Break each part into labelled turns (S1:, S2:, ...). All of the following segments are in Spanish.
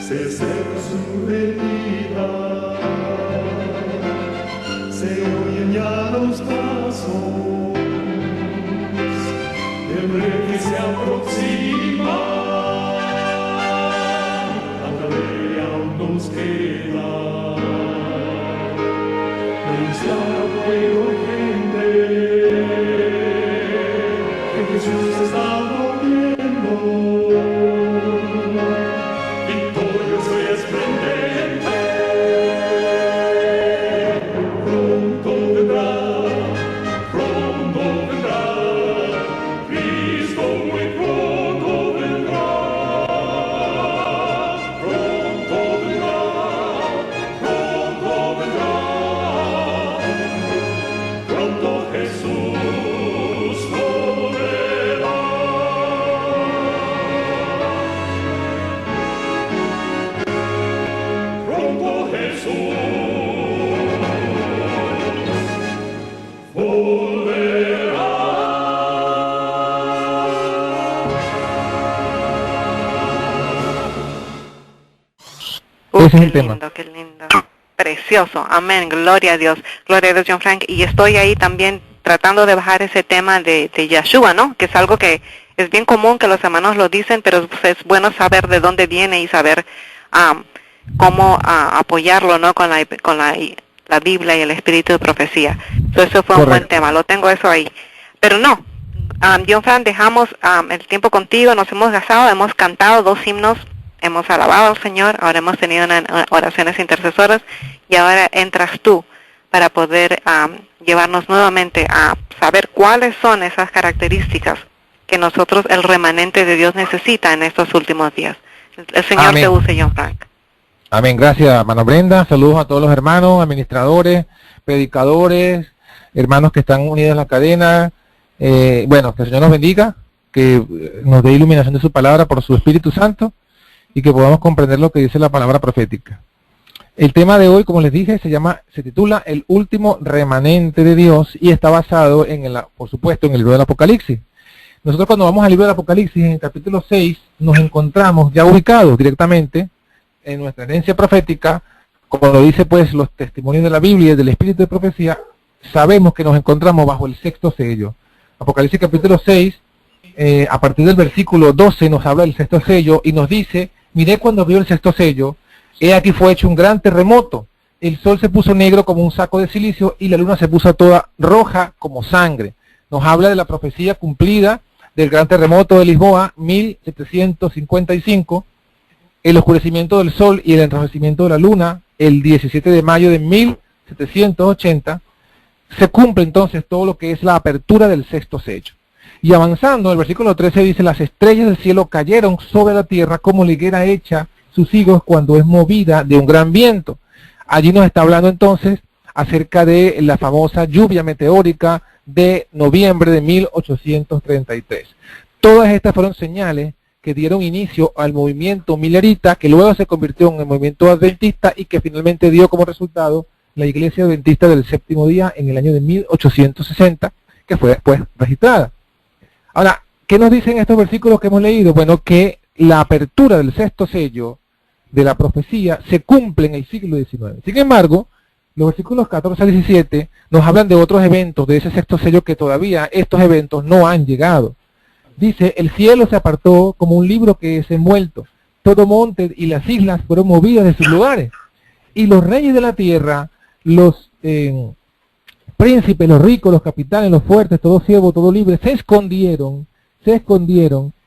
S1: se acerca su venida, se oyen ya los pasos del rey que se aproxima. Hasta de aún nos queda anunciar a pueblo y gente que Jesús está volviendo.
S2: Ese es el tema. Qué lindo. Precioso. Amén. Gloria a Dios. Gloria a Dios, John Frank. Y estoy ahí también tratando de bajar ese tema de Yeshua, ¿no? Que es algo que es bien común que los hermanos lo dicen, pero es bueno saber de dónde viene y saber cómo apoyarlo, ¿no? Con la Biblia y el espíritu de profecía. Eso fue un buen tema. Lo tengo eso ahí. Pero no. John Frank, dejamos el tiempo contigo. Nos hemos gastado, hemos cantado 2 himnos. Hemos alabado al Señor, ahora hemos tenido oraciones intercesoras y ahora entras tú para poder llevarnos nuevamente a saber cuáles son esas características que nosotros, el remanente de Dios, necesita en estos últimos días. El Señor te use, John Frank.
S3: Amén, gracias, hermano Brenda. Saludos a todos los hermanos, administradores, predicadores, hermanos que están unidos en la cadena. Bueno, que el Señor nos bendiga, que nos dé iluminación de su palabra por su Espíritu Santo, y que podamos comprender lo que dice la palabra profética. El tema de hoy, como les dije, se titula El último remanente de Dios y está basado por supuesto, en el libro del Apocalipsis. Nosotros cuando vamos al libro del Apocalipsis, en el capítulo 6, nos encontramos ya ubicados directamente en nuestra herencia profética, como lo dice pues los testimonios de la Biblia y del Espíritu de Profecía, sabemos que nos encontramos bajo el 6º sello. Apocalipsis capítulo 6, a partir del versículo 12 nos habla del 6º sello y nos dice: miré cuando vio el 6º sello, he aquí fue hecho un gran terremoto, el sol se puso negro como un saco de silicio y la luna se puso toda roja como sangre. Nos habla de la profecía cumplida del gran terremoto de Lisboa, 1755, el oscurecimiento del sol y el enrojecimiento de la luna, el 17 de mayo de 1780, se cumple entonces todo lo que es la apertura del 6º sello. Y avanzando, el versículo 13 dice: las estrellas del cielo cayeron sobre la tierra como la higuera hecha sus higos cuando es movida de un gran viento. Allí nos está hablando entonces acerca de la famosa lluvia meteórica de noviembre de 1833. Todas estas fueron señales que dieron inicio al movimiento millerita, que luego se convirtió en el movimiento adventista y que finalmente dio como resultado la iglesia adventista del séptimo día en el año de 1860, que fue después registrada. Ahora, ¿qué nos dicen estos versículos que hemos leído? Bueno, que la apertura del 6º sello de la profecía se cumple en el siglo XIX. Sin embargo, los versículos 14 al 17 nos hablan de otros eventos de ese 6º sello que todavía estos eventos no han llegado. Dice: el cielo se apartó como un libro que es envuelto, todo monte y las islas fueron movidas de sus lugares, y los reyes de la tierra, los príncipes, los ricos, los capitanes, los fuertes, todo siervo, todo libre, se escondieron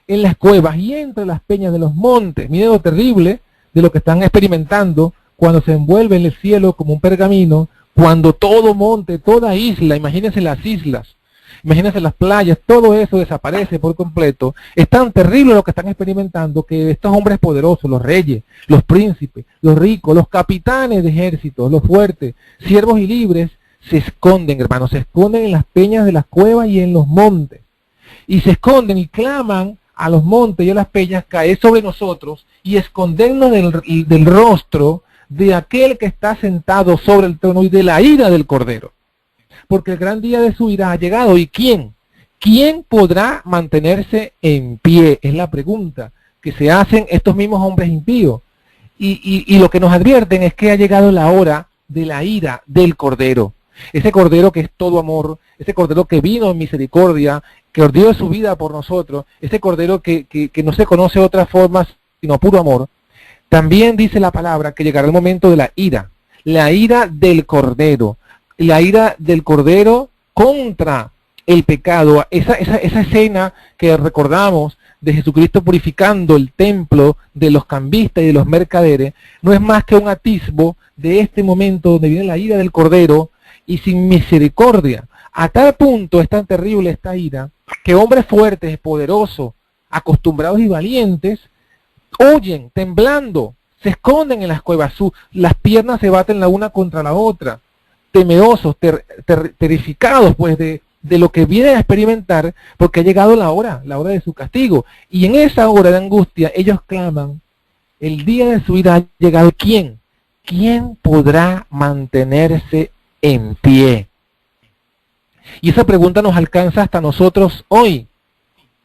S3: en las cuevas y entre las peñas de los montes. Miren lo terrible de lo que están experimentando cuando se envuelve en el cielo como un pergamino, cuando todo monte, toda isla, imagínense las islas, imagínense las playas, todo eso desaparece por completo. Es tan terrible lo que están experimentando que estos hombres poderosos, los reyes, los príncipes, los ricos, los capitanes de ejércitos, los fuertes, siervos y libres, se esconden, hermanos, se esconden en las peñas de las cuevas y en los montes. Y se esconden y claman a los montes y a las peñas: caer sobre nosotros y escondernos del rostro de aquel que está sentado sobre el trono y de la ira del Cordero. Porque el gran día de su ira ha llegado. ¿Y quién? ¿Quién podrá mantenerse en pie? Es la pregunta que se hacen estos mismos hombres impíos. Y lo que nos advierten es que ha llegado la hora de la ira del Cordero. Ese Cordero que es todo amor, ese Cordero que vino en misericordia, que dio su vida por nosotros, ese Cordero que no se conoce de otra forma sino puro amor. También dice la palabra que llegará el momento de la ira del Cordero contra el pecado. Esa escena que recordamos de Jesucristo purificando el templo de los cambistas y de los mercaderes, no es más que un atisbo de este momento donde viene la ira del Cordero y sin misericordia. A tal punto es tan terrible esta ira que hombres fuertes, poderosos, acostumbrados y valientes huyen temblando, se esconden en las cuevas, las piernas se baten la una contra la otra, temerosos, terrificados pues de lo que vienen a experimentar, porque ha llegado la hora de su castigo. Y en esa hora de angustia ellos claman, el día de su ira ha llegado. ¿Quién? ¿Quién podrá mantenerse en pie? Y esa pregunta nos alcanza hasta nosotros hoy.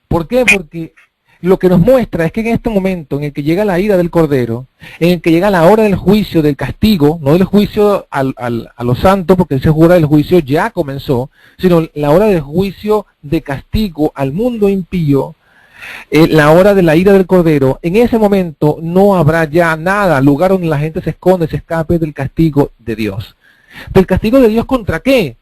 S3: ¿Por qué? Porque lo que nos muestra es que en este momento en el que llega la ira del Cordero, en el que llega la hora del juicio, del castigo, no del juicio a los santos, porque esa hora del juicio ya comenzó, sino la hora del juicio de castigo al mundo impío, la hora de la ira del Cordero, en ese momento no habrá ya nada, lugar donde la gente se esconde, se escape del castigo de Dios. ¿Del castigo de Dios contra qué?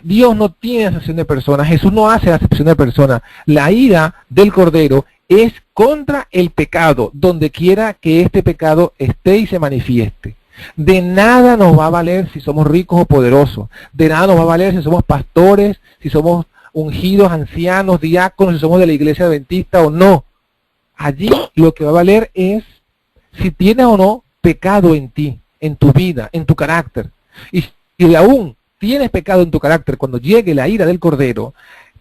S3: Dios no tiene acepción de personas, Jesús no hace acepción de personas. La ira del Cordero es contra el pecado, donde quiera que este pecado esté y se manifieste. De nada nos va a valer si somos ricos o poderosos, de nada nos va a valer si somos pastores, si somos ungidos, ancianos, diáconos, si somos de la iglesia adventista o no. Allí lo que va a valer es si tienes o no pecado en ti, en tu vida, en tu carácter. Y aún tienes pecado en tu carácter, cuando llegue la ira del Cordero,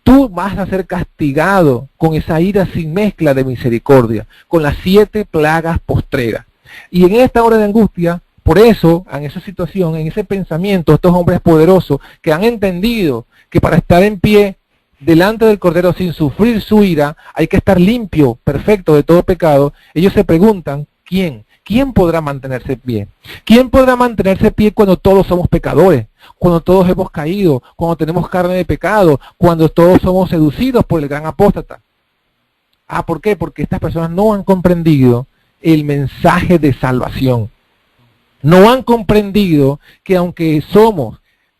S3: tú vas a ser castigado con esa ira sin mezcla de misericordia, con las 7 plagas postreras. Y en esta hora de angustia, por eso, en esa situación, en ese pensamiento, estos hombres poderosos que han entendido que para estar en pie delante del Cordero sin sufrir su ira, hay que estar limpio, perfecto de todo pecado, ellos se preguntan, ¿quién? ¿Quién podrá mantenerse en pie? ¿Quién podrá mantenerse en pie cuando todos somos pecadores? Cuando todos hemos caído, cuando tenemos carne de pecado, cuando todos somos seducidos por el gran apóstata. ¿Por qué? Porque estas personas no han comprendido el mensaje de salvación. No han comprendido que aunque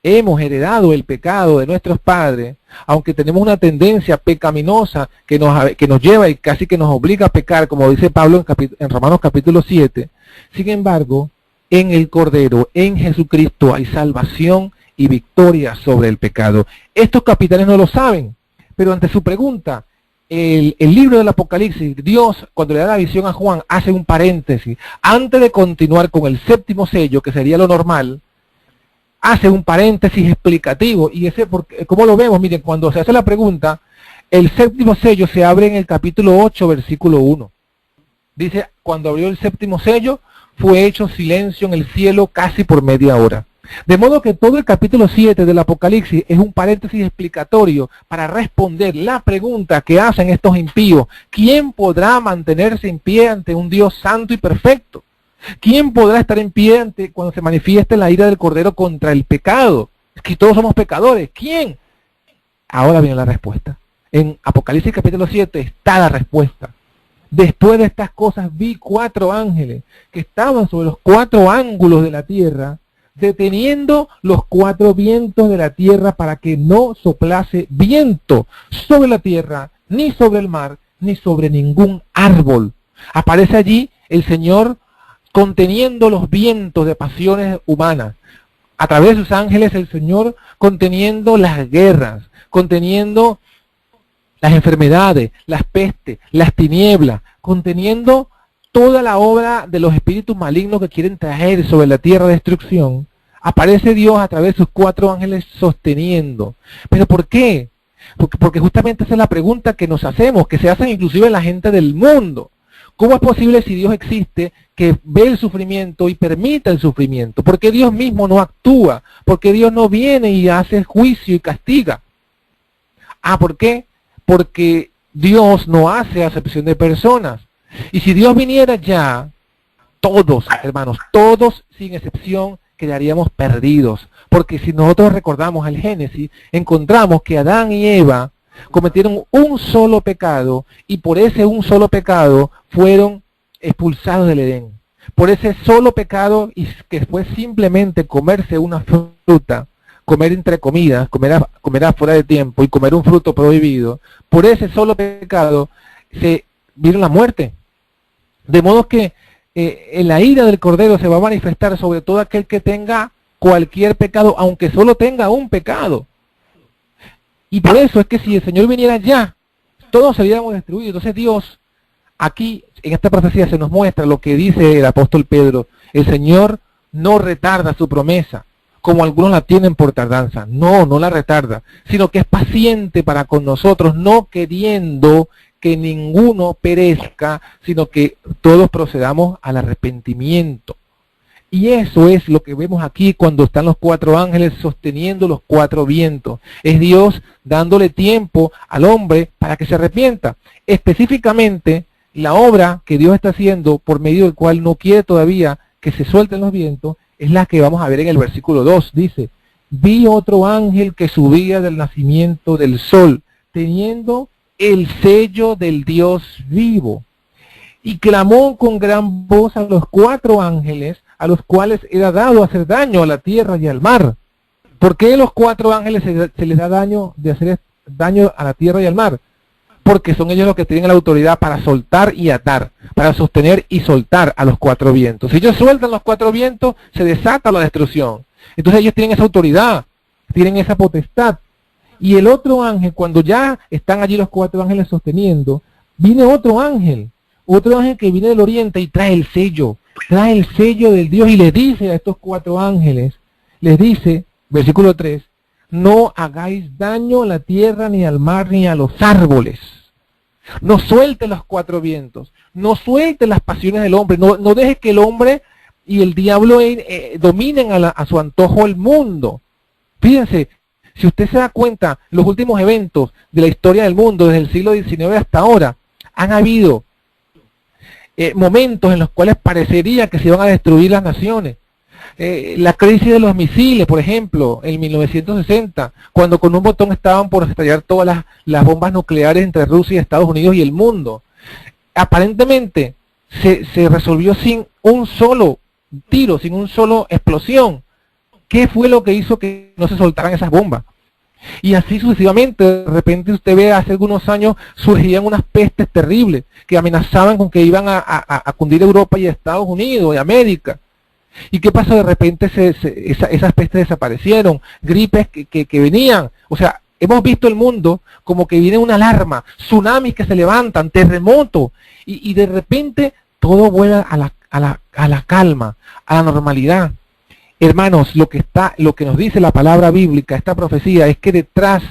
S3: hemos heredado el pecado de nuestros padres, aunque tenemos una tendencia pecaminosa que nos lleva y casi que nos obliga a pecar, como dice Pablo en Romanos capítulo 7, sin embargo, en el Cordero, en Jesucristo, hay salvación y victoria sobre el pecado. Estos capitanes no lo saben, pero ante su pregunta, el libro del Apocalipsis, Dios, cuando le da la visión a Juan, hace un paréntesis. Antes de continuar con el 7º sello, que sería lo normal, hace un paréntesis explicativo. Y ¿cómo lo vemos? Miren, cuando se hace la pregunta, el 7º sello se abre en el capítulo 8, versículo 1. Dice, cuando abrió el 7º sello, fue hecho silencio en el cielo casi por media hora. De modo que todo el capítulo 7 del Apocalipsis es un paréntesis explicatorio para responder la pregunta que hacen estos impíos. ¿Quién podrá mantenerse en pie ante un Dios santo y perfecto? ¿Quién podrá estar en pie cuando se manifieste la ira del Cordero contra el pecado? Es que todos somos pecadores. ¿Quién? Ahora viene la respuesta. En Apocalipsis capítulo 7 está la respuesta. Después de estas cosas vi 4 ángeles que estaban sobre los 4 ángulos de la tierra, deteniendo los 4 vientos de la tierra para que no soplase viento sobre la tierra, ni sobre el mar, ni sobre ningún árbol. Aparece allí el Señor conteniendo los vientos de pasiones humanas. A través de sus ángeles el Señor conteniendo las guerras, conteniendo las enfermedades, las pestes, las tinieblas, conteniendo toda la obra de los espíritus malignos que quieren traer sobre la tierra destrucción. Aparece Dios a través de sus 4 ángeles sosteniendo. ¿Pero por qué? Porque justamente esa es la pregunta que nos hacemos, que se hacen inclusive la gente del mundo. ¿Cómo es posible si Dios existe, que ve el sufrimiento y permite el sufrimiento? ¿Por qué Dios mismo no actúa? ¿Por qué Dios no viene y hace juicio y castiga? ¿Por qué? Porque Dios no hace acepción de personas. Y si Dios viniera ya todos, hermanos, todos sin excepción quedaríamos perdidos. Porque si nosotros recordamos el Génesis, encontramos que Adán y Eva cometieron un solo pecado y por ese un solo pecado fueron expulsados del Edén. Por ese solo pecado, y que fue simplemente comerse una fruta, comer entre comidas, comer afuera de tiempo y comer un fruto prohibido, por ese solo pecado se vino la muerte. De modo que en la ira del Cordero se va a manifestar sobre todo aquel que tenga cualquier pecado, aunque solo tenga un pecado. Y por eso es que si el Señor viniera ya, todos seríamos destruidos. Entonces Dios, aquí en esta profecía se nos muestra lo que dice el apóstol Pedro: el Señor no retarda su promesa, como algunos la tienen por tardanza. No, no la retarda, sino que es paciente para con nosotros, no queriendo que ninguno perezca, sino que todos procedamos al arrepentimiento. Y eso es lo que vemos aquí cuando están los 4 ángeles sosteniendo los 4 vientos. Es Dios dándole tiempo al hombre para que se arrepienta. Específicamente, la obra que Dios está haciendo, por medio del cual no quiere todavía que se suelten los vientos, es la que vamos a ver en el versículo 2. Dice: vi otro ángel que subía del nacimiento del sol, teniendo el sello del Dios vivo, y clamó con gran voz a los 4 ángeles, a los cuales era dado hacer daño a la tierra y al mar. ¿Por qué a los 4 ángeles se les da daño de hacer daño a la tierra y al mar? Porque son ellos los que tienen la autoridad para soltar y atar, para sostener y soltar a los 4 vientos. Si ellos sueltan los 4 vientos, se desata la destrucción. Entonces ellos tienen esa autoridad, tienen esa potestad. Y el otro ángel, cuando ya están allí los 4 ángeles sosteniendo, viene otro ángel que viene del oriente y trae el sello del Dios, y le dice a estos 4 ángeles, les dice, versículo 3, no hagáis daño a la tierra, ni al mar, ni a los árboles. No suelte los 4 vientos, no suelte las pasiones del hombre, no deje que el hombre y el diablo dominen a su antojo el mundo. Fíjense, si usted se da cuenta, los últimos eventos de la historia del mundo, desde el siglo XIX hasta ahora, han habido momentos en los cuales parecería que se iban a destruir las naciones. La crisis de los misiles, por ejemplo, en 1960, cuando con un botón estaban por estallar todas las bombas nucleares entre Rusia y Estados Unidos y el mundo. Aparentemente se resolvió sin un solo tiro, sin una sola explosión. ¿Qué fue lo que hizo que no se soltaran esas bombas? Y así sucesivamente. De repente usted ve, hace algunos años surgían unas pestes terribles que amenazaban con que iban a cundir Europa y Estados Unidos y América. ¿Y qué pasó? De repente esas pestes desaparecieron, gripes que venían. O sea, hemos visto el mundo como que viene una alarma, tsunamis que se levantan, terremotos, y de repente todo vuelve a la calma, a la normalidad. Hermanos, lo que nos dice la palabra bíblica, esta profecía, es que detrás,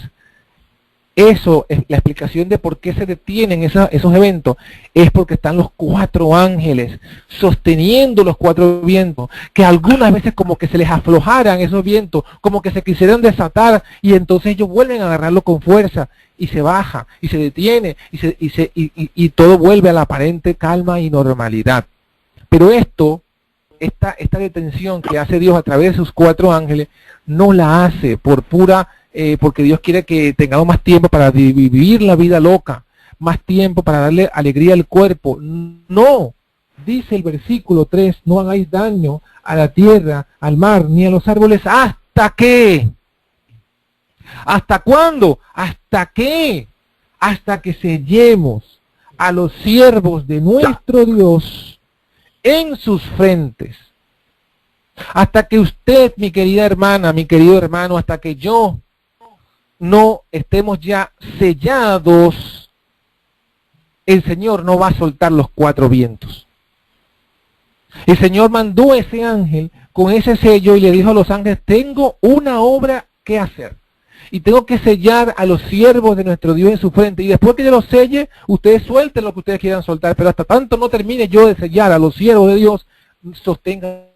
S3: eso es la explicación de por qué se detienen esos eventos, es porque están los 4 ángeles sosteniendo los 4 vientos, que algunas veces como que se les aflojaran esos vientos, como que se quisieran desatar, y entonces ellos vuelven a agarrarlo con fuerza, y se baja, y se detiene, y todo vuelve a la aparente calma y normalidad. Pero esta detención que hace Dios a través de sus 4 ángeles, no la hace porque Dios quiere que tengamos más tiempo para vivir la vida loca, más tiempo para darle alegría al cuerpo. No, dice el versículo 3, no hagáis daño a la tierra, al mar, ni a los árboles. ¿Hasta qué? ¿Hasta cuándo? ¿Hasta qué? Hasta que sellemos a los siervos de nuestro Dios en sus frentes. Hasta que usted, mi querida hermana, mi querido hermano, hasta que yo no estemos ya sellados, el Señor no va a soltar los 4 vientos. El Señor mandó a ese ángel con ese sello y le dijo a los ángeles: tengo una obra que hacer. Y tengo que sellar a los siervos de nuestro Dios en su frente. Y después que yo los selle, ustedes suelten lo que ustedes quieran soltar. Pero hasta tanto no termine yo de sellar a los siervos de Dios, sostengan.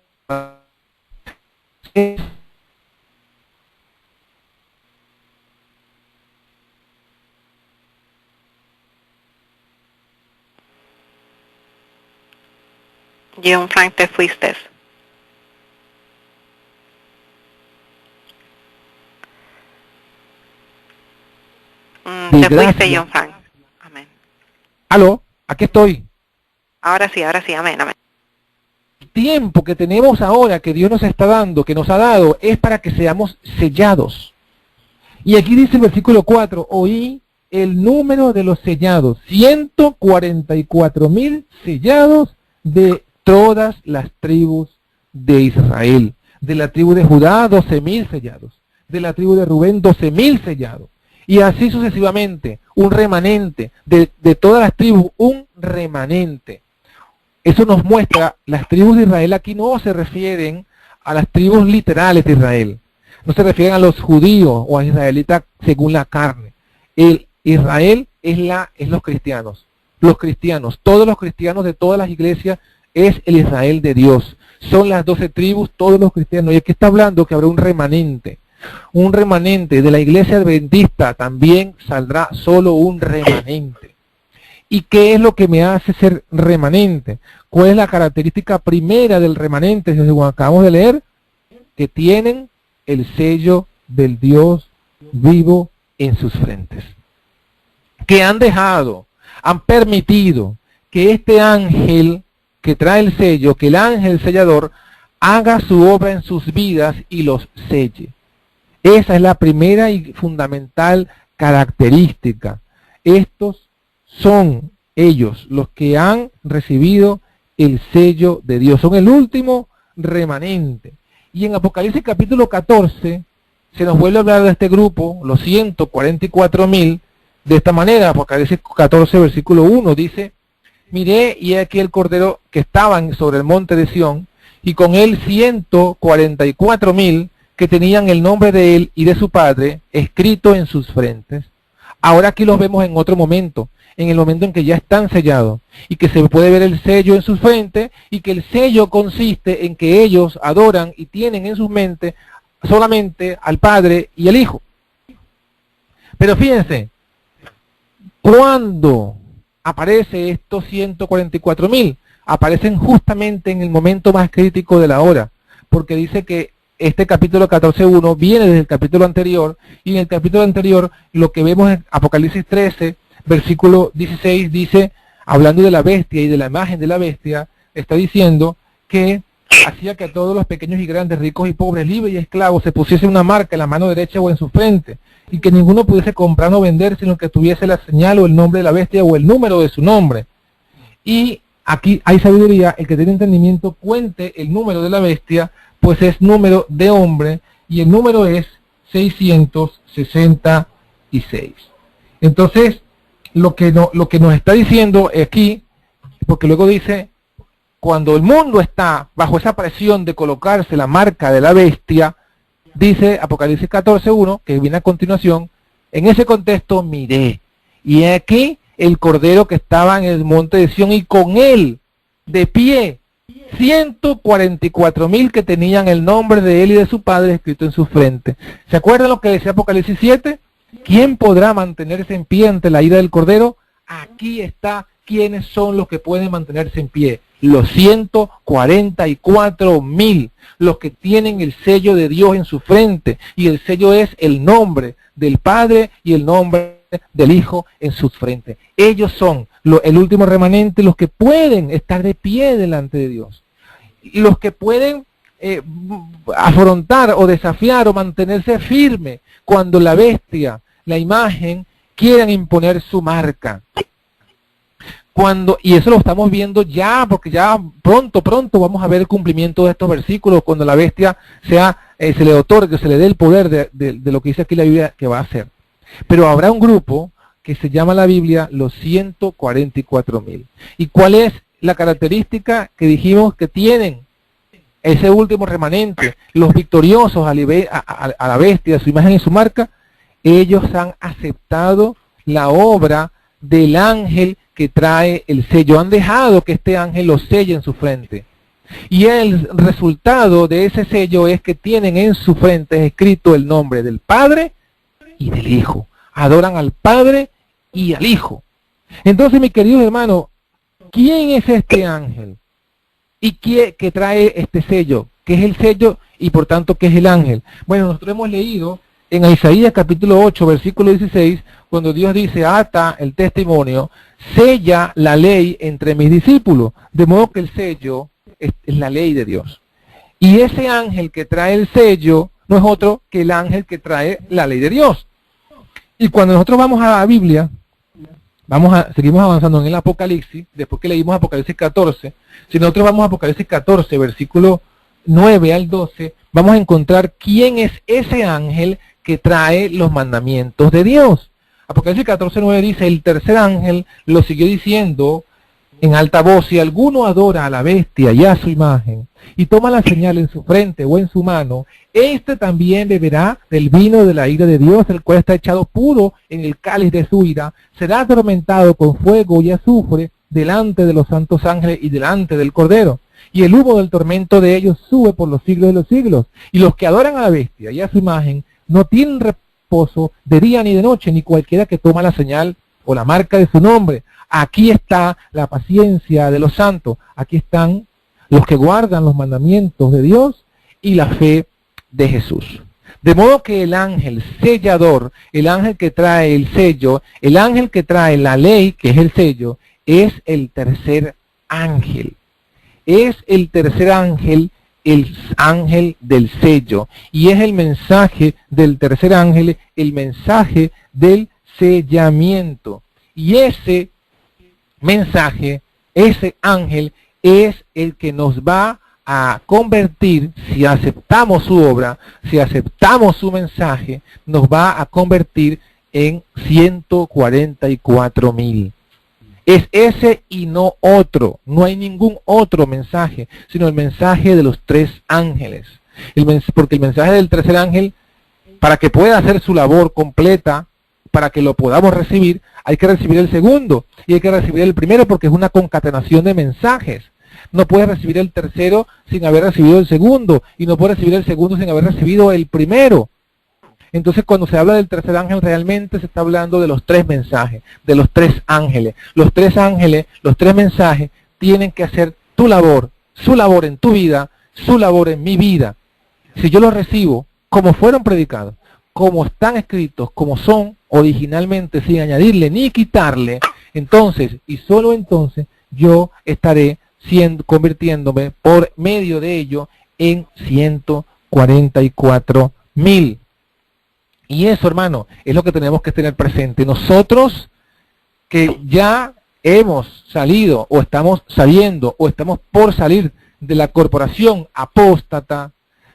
S2: John Frank, te fuiste. Te fuiste, John Frank. Amén.
S3: Aló, aquí estoy.
S2: Ahora sí, amén, amén.
S3: El tiempo que tenemos ahora, que Dios nos está dando, que nos ha dado, es para que seamos sellados. Y aquí dice el versículo 4, oí el número de los sellados, 144,000 sellados de todas las tribus de Israel. De la tribu de Judá, 12,000 sellados. De la tribu de Rubén, 12,000 sellados. Y así sucesivamente, un remanente. De todas las tribus, un remanente. Eso nos muestra, las tribus de Israel aquí no se refieren a las tribus literales de Israel. No se refieren a los judíos o a israelitas según la carne. El Israel es los cristianos. Los cristianos, todos los cristianos de todas las iglesias es el Israel de Dios. Son las 12 tribus, todos los cristianos. Y aquí está hablando que habrá un remanente. Un remanente de la iglesia adventista también saldrá solo un remanente. ¿Y qué es lo que me hace ser remanente? ¿Cuál es la característica primera del remanente, según acabamos de leer? Que tienen el sello del Dios vivo en sus frentes. Que han permitido que este ángel que trae el sello, que el ángel sellador, haga su obra en sus vidas y los selle. Esa es la primera y fundamental característica. Estos son ellos los que han recibido el sello de Dios. Son el último remanente. Y en Apocalipsis capítulo 14 se nos vuelve a hablar de este grupo, los 144,000, de esta manera. Apocalipsis 14 versículo 1 dice, miré y he aquí el cordero que estaban sobre el monte de Sión, y con él 144,000 que tenían el nombre de él y de su padre escrito en sus frentes. Ahora aquí los vemos en otro momento, en el momento en que ya están sellados, y que se puede ver el sello en sus frentes, y que el sello consiste en que ellos adoran y tienen en sus mentes solamente al Padre y al Hijo. Pero fíjense, cuando aparece estos 144,000, aparecen justamente en el momento más crítico de la hora, porque dice que este capítulo 14.1 viene desde el capítulo anterior, y en el capítulo anterior lo que vemos en Apocalipsis 13, versículo 16, dice, hablando de la bestia y de la imagen de la bestia, está diciendo que hacía que a todos los pequeños y grandes, ricos y pobres, libres y esclavos, se pusiese una marca en la mano derecha o en su frente, y que ninguno pudiese comprar o vender, sino que tuviese la señal o el nombre de la bestia o el número de su nombre. Y aquí hay sabiduría, el que tiene entendimiento cuente el número de la bestia, pues es número de hombre, y el número es 666. Entonces, lo que nos está diciendo aquí, porque luego dice, cuando el mundo está bajo esa presión de colocarse la marca de la bestia, dice Apocalipsis 14.1, que viene a continuación, en ese contexto miré, y he aquí el cordero que estaba en el monte de Sión, y con él, de pie, 144,000 que tenían el nombre de él y de su padre escrito en su frente. ¿Se acuerdan lo que decía Apocalipsis 7? ¿Quién podrá mantenerse en pie ante la ira del cordero? Aquí está quiénes son los que pueden mantenerse en pie. Los 144,000, los que tienen el sello de Dios en su frente, y el sello es el nombre del Padre y el nombre del Hijo en sus frentes. Ellos son el último remanente, los que pueden estar de pie delante de Dios, los que pueden afrontar o desafiar o mantenerse firme cuando la bestia, la imagen, quieran imponer su marca. Y eso lo estamos viendo ya, porque ya pronto vamos a ver el cumplimiento de estos versículos, cuando la bestia se le otorgue, se le dé el poder de lo que dice aquí la Biblia que va a hacer. Pero habrá un grupo que se llama la Biblia los 144,000. ¿Y cuál es la característica que dijimos que tienen ese último remanente, los victoriosos a la bestia, su imagen y su marca? Ellos han aceptado la obra del ángel que trae el sello. Han dejado que este ángel los selle en su frente. Y el resultado de ese sello es que tienen en su frente escrito el nombre del Padre y del Hijo. Adoran al Padre y al Hijo. Entonces, mis queridos hermanos, ¿quién es este ángel? ¿Y qué trae este sello? ¿Qué es el sello y por tanto qué es el ángel? Bueno, nosotros hemos leído en Isaías capítulo 8, versículo 16, cuando Dios dice, ata el testimonio, sella la ley entre mis discípulos. De modo que el sello es la ley de Dios. Y ese ángel que trae el sello no es otro que el ángel que trae la ley de Dios. Y cuando nosotros vamos a la Biblia, seguimos avanzando en el Apocalipsis, después que leímos Apocalipsis 14, si nosotros vamos a Apocalipsis 14, versículo 9 al 12, vamos a encontrar quién es ese ángel que trae los mandamientos de Dios. Apocalipsis 14, 9 dice, el tercer ángel lo siguió diciendo en alta voz, si alguno adora a la bestia y a su imagen, y toma la señal en su frente o en su mano, este también beberá del vino de la ira de Dios, el cual está echado puro en el cáliz de su ira, será atormentado con fuego y azufre delante de los santos ángeles y delante del Cordero. Y el humo del tormento de ellos sube por los siglos de los siglos. Y los que adoran a la bestia y a su imagen no tienen reposo de día ni de noche, ni cualquiera que toma la señal o la marca de su nombre. Aquí está la paciencia de los santos. Aquí están los que guardan los mandamientos de Dios y la fe de Jesús. De modo que el ángel sellador, el ángel que trae el sello, el ángel que trae la ley, que es el sello, es el tercer ángel. Es el tercer ángel, el ángel del sello. Y es el mensaje del tercer ángel, el mensaje del sellamiento. Y ese mensaje, ese ángel, es el que nos va a convertir, si aceptamos su obra, si aceptamos su mensaje, nos va a convertir en 144,000. Es ese y no otro. No hay ningún otro mensaje, sino el mensaje de los tres ángeles. Porque el mensaje del tercer ángel, para que pueda hacer su labor completa, para que lo podamos recibir, hay que recibir el segundo y hay que recibir el primero, porque es una concatenación de mensajes. No puedes recibir el tercero sin haber recibido el segundo, y no puedes recibir el segundo sin haber recibido el primero. Entonces, cuando se habla del tercer ángel, realmente se está hablando de los tres mensajes, de los tres ángeles. Los tres ángeles, los tres mensajes, tienen que hacer tu labor, su labor en tu vida, su labor en mi vida. Si yo los recibo como fueron predicados, como están escritos, como son originalmente, sin añadirle ni quitarle, entonces, y solo entonces, yo estaré convirtiéndome por medio de ello en 144,000. Y eso, hermano, es lo que tenemos que tener presente. Nosotros que ya hemos salido, o estamos saliendo, o estamos por salir de la corporación apóstata,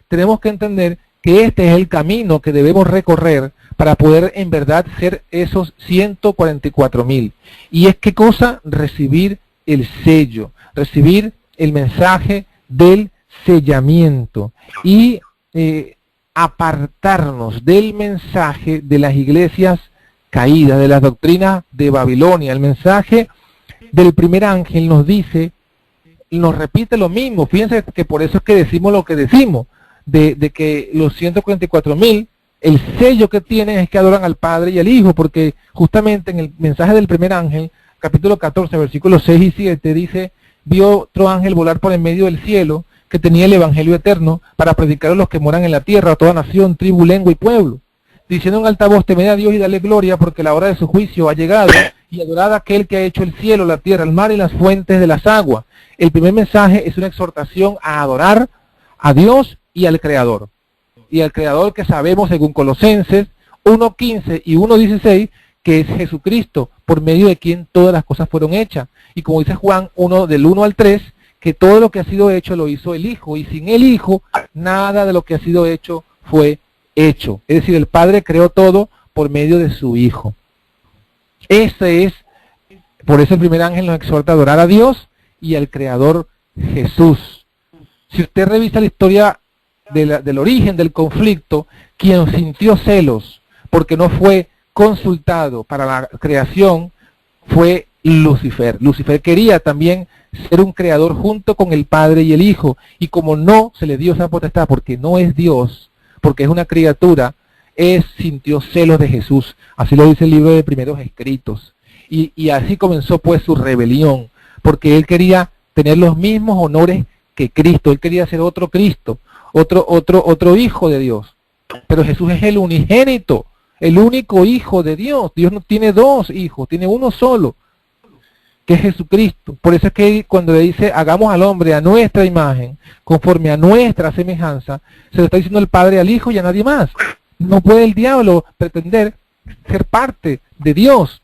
S3: tenemos que entender que este es el camino que debemos recorrer para poder en verdad ser esos 144,000. Y es qué cosa, recibir el sello, recibir el mensaje del sellamiento y apartarnos del mensaje de las iglesias caídas, de las doctrinas de Babilonia. El mensaje del primer ángel nos dice, nos repite lo mismo. Fíjense que por eso es que decimos lo que decimos, de que los 144,000, el sello que tienen es que adoran al Padre y al Hijo, porque justamente en el mensaje del primer ángel, capítulo 14, versículos 6 y 7, dice, vio otro ángel volar por en medio del cielo, que tenía el evangelio eterno para predicar a los que moran en la tierra, a toda nación, tribu, lengua y pueblo, diciendo en alta voz, temed a Dios y dale gloria, porque la hora de su juicio ha llegado, y adorad a aquel que ha hecho el cielo, la tierra, el mar y las fuentes de las aguas. El primer mensaje es una exhortación a adorar a Dios y al Creador. Y al Creador que sabemos, según Colosenses 1:15 y 1:16, que es Jesucristo, por medio de quien todas las cosas fueron hechas. Y como dice Juan 1, del 1 al 3, que todo lo que ha sido hecho lo hizo el Hijo, y sin el Hijo, nada de lo que ha sido hecho fue hecho. Es decir, el Padre creó todo por medio de su Hijo. Por eso el primer ángel nos exhorta a adorar a Dios y al Creador Jesús. Si usted revisa la historia del origen del conflicto, quien sintió celos porque no fue consultado para la creación fue Lucifer. Lucifer quería también ser un creador junto con el Padre y el Hijo, y como no se le dio esa potestad porque no es Dios, porque es una criatura, sintió celos de Jesús. Así lo dice el libro de Primeros Escritos. Y así comenzó pues su rebelión, porque él quería tener los mismos honores que Cristo. Él quería ser otro Cristo, otro hijo de Dios. Pero Jesús es el unigénito, el único hijo de Dios. Dios no tiene dos hijos, tiene uno solo, que es Jesucristo. Por eso es que cuando le dice, hagamos al hombre a nuestra imagen, conforme a nuestra semejanza, se lo está diciendo el Padre al Hijo y a nadie más. No puede el diablo pretender ser parte de Dios.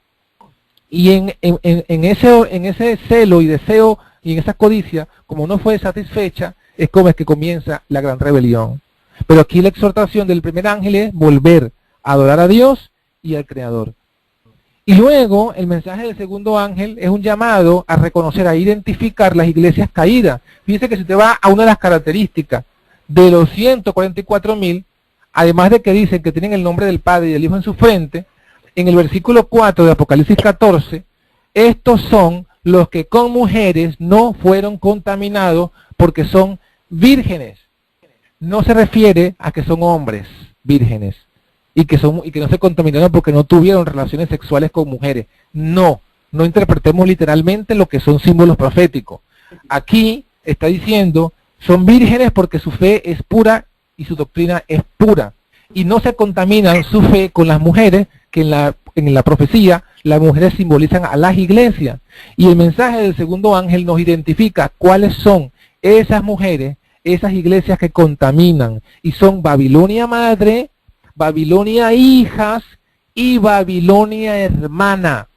S3: Y en ese celo y deseo y en esa codicia, como no fue satisfecha, es como es que comienza la gran rebelión. Pero aquí la exhortación del primer ángel es volver a adorar a Dios y al Creador. Y luego el mensaje del segundo ángel es un llamado a reconocer, a identificar las iglesias caídas. Fíjense que si te va a una de las características de los 144.000, además de que dicen que tienen el nombre del Padre y del Hijo en su frente, en el versículo 4 de Apocalipsis 14, estos son los que con mujeres no fueron contaminados porque son vírgenes. No se refiere a que son hombres vírgenes y que no se contaminaron porque no tuvieron relaciones sexuales con mujeres. No interpretemos literalmente lo que son símbolos proféticos. Aquí está diciendo, son vírgenes porque su fe es pura y su doctrina es pura. Y no se contaminan su fe con las mujeres, que en la profecía las mujeres simbolizan a las iglesias. Y el mensaje del segundo ángel nos identifica cuáles son esas mujeres, esas iglesias que contaminan. Y son Babilonia madre, Babilonia hijas y Babilonia hermana.